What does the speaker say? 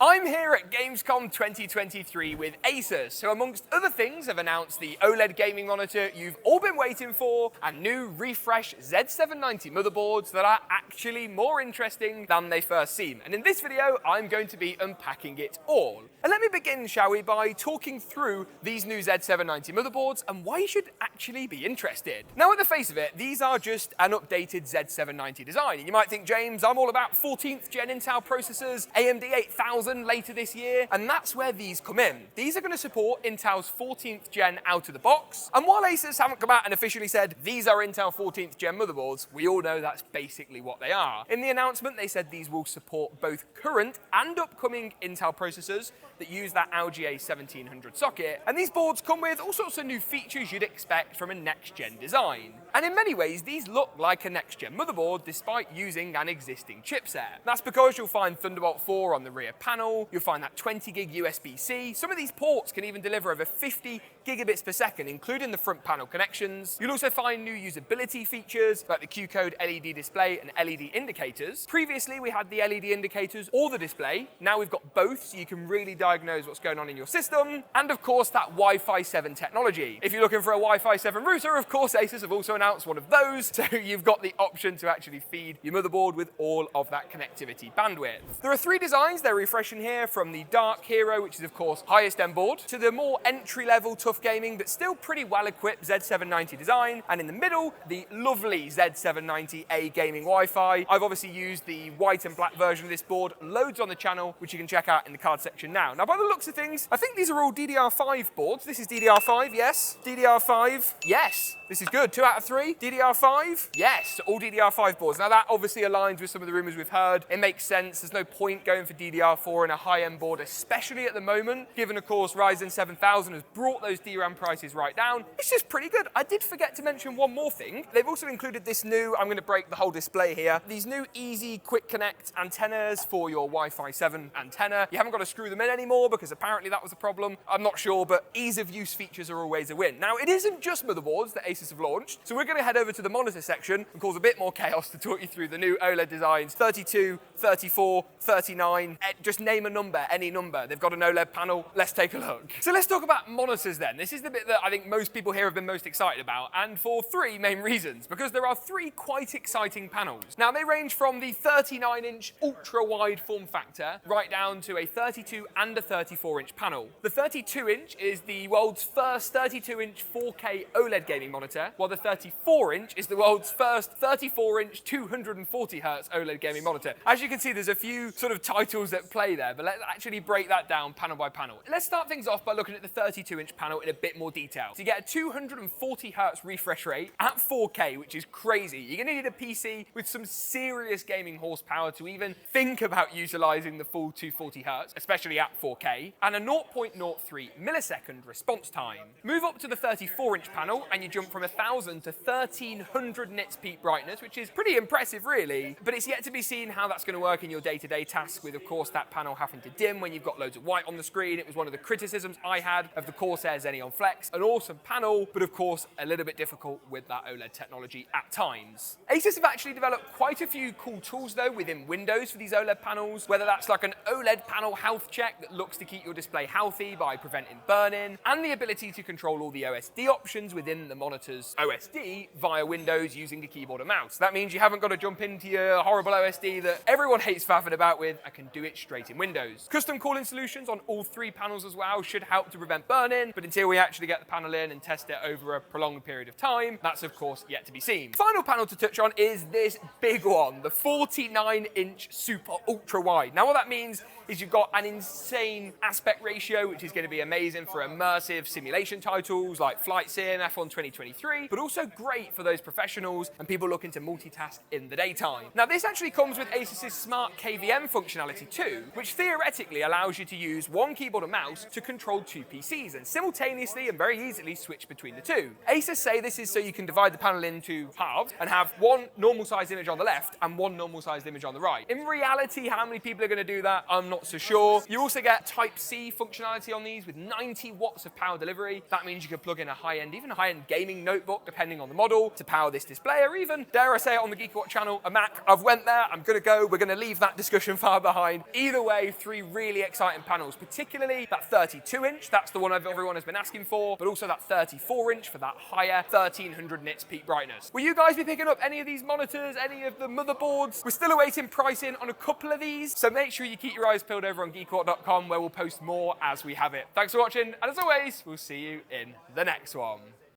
I'm here at Gamescom 2023 with ASUS, who amongst other things have announced the OLED gaming monitor you've all been waiting for and new refresh Z790 motherboards that are actually more interesting than they first seem. And in this video, I'm going to be unpacking it all. And let me begin, shall we, by talking through these new Z790 motherboards and why you should actually be interested. Now, at the face of it, these are just an updated Z790 design. And you might think, James, I'm all about 14th gen Intel processors, AMD 8000 later this year, and that's where these come in. These are going to support Intel's 14th gen out of the box, and while ASUS haven't come out and officially said these are Intel 14th gen motherboards, we all know that's basically what they are. In the announcement, they said these will support both current and upcoming Intel processors that use that LGA 1700 socket, and these boards come with all sorts of new features you'd expect from a next-gen design. And in many ways, these look like a next-gen motherboard despite using an existing chipset. That's because you'll find Thunderbolt 4 on the rear panel, you'll find that 20 gig USB-C, some of these ports can even deliver over 50 gigabits per second, including the front panel connections. You'll also find new usability features like the Q-code LED display and LED indicators. Previously, we had the LED indicators or the display. Now we've got both, so you can really diagnose what's going on in your system. And of course, that Wi-Fi 7 technology. If you're looking for a Wi-Fi 7 router, of course, ASUS have also announced one of those, so you've got the option to actually feed your motherboard with all of that connectivity bandwidth. There are three designs they're refreshing here, from the Dark Hero, which is of course highest end board, to the more entry-level tough gaming but still pretty well-equipped Z790 design, and in the middle, the lovely Z790A gaming Wi-Fi. I've obviously used the white and black version of this board, loads on the channel, which you can check out in the card section now. Now, by the looks of things, I think these are all DDR5 boards. This is DDR5, yes. DDR5, yes. This is good. 2 out of 3. DDR5, yes. All DDR5 boards. Now, that obviously aligns with some of the rumors we've heard. It makes sense. There's no point going for DDR4 in a high-end board, especially at the moment, given, of course, Ryzen 7000 has brought those DRAM prices right down. It's just pretty good. I did forget to mention one more thing. They've also included this new, I'm going to break the whole display here, these new easy quick connect antennas for your Wi-Fi 7 antenna. You haven't got to screw them in anymore because apparently that was a problem. I'm not sure, but ease of use features are always a win. Now, it isn't just motherboards that ASUS have launched, so we're going to head over to the monitor section and cause a bit more chaos to talk you through the new OLED designs. 32, 34, 39, just name a number, any number. They've got an OLED panel. Let's take a look. So let's talk about monitors then. This is the bit that I think most people here have been most excited about, and for three main reasons, because there are three quite exciting panels. Now, they range from the 39-inch ultra-wide form factor right down to a 32 and a 34-inch panel. The 32-inch is the world's first 32-inch 4K OLED gaming monitor, while the 34-inch is the world's first 34-inch 240Hz OLED gaming monitor. As you can see, there's a few sort of titles that play there, but let's actually break that down panel by panel. Let's start things off by looking at the 32-inch panel in a bit more detail. So you get a 240Hz refresh rate at 4K, which is crazy. You're going to need a PC with some serious gaming horsepower to even think about utilizing the full 240Hz, especially at 4K, and a 0.03 millisecond response time. Move up to the 34-inch panel, and you jump from 1000 to 1300 nits peak brightness, which is pretty impressive, really, but it's yet to be seen how that's going to work in your day-to-day tasks with, of course, that panel having to dim when you've got loads of white on the screen. It was one of the criticisms I had of the Corsair Xeneon Flex. An awesome panel, but of course, a little bit difficult with that OLED technology at times. ASUS have actually developed quite a few cool tools, though, within Windows for these OLED panels, whether that's like an OLED panel health check that looks to keep your display healthy by preventing burn-in, and the ability to control all the OSD options within the monitor's OSD via Windows using a keyboard and mouse. That means you haven't got to jump into your horrible OSD that everyone hates faffing about with. I can do it straight in Windows. Custom cooling solutions on all three panels as well should help to prevent burn-in, but until we actually get the panel in and test it over a prolonged period of time, that's of course yet to be seen. Final panel to touch on is this big one, the 49-inch super ultra wide. Now, what that means is you've got an insane aspect ratio, which is going to be amazing for immersive simulation titles like Flight Sim, F1 2023, but also great for those professionals and people looking to multitask in the daytime. Now, this actually comes with ASUS's smart KVM functionality too, which theoretically allows you to use one keyboard and mouse to control two PCs and simultaneously and very easily switch between the two. ASUS say this is so you can divide the panel into halves and have one normal sized image on the left and one normal sized image on the right. In reality, how many people are going to do that? I'm not not so sure. You also get Type-C functionality on these with 90 watts of power delivery. That means you can plug in a high-end, even a high-end gaming notebook, depending on the model, to power this display, or even, dare I say it on the GeekaWhat channel, a Mac. I've went there, I'm gonna go, we're gonna leave that discussion far behind. Either way, 3 really exciting panels, particularly that 32-inch, that's the one everyone has been asking for, but also that 34-inch for that higher 1300 nits peak brightness. Will you guys be picking up any of these monitors, any of the motherboards? We're still awaiting pricing on a couple of these, so make sure you keep your eyes peeled over on GeekaWhat.com, where we'll post more as we have it. Thanks for watching, and as always, we'll see you in the next one.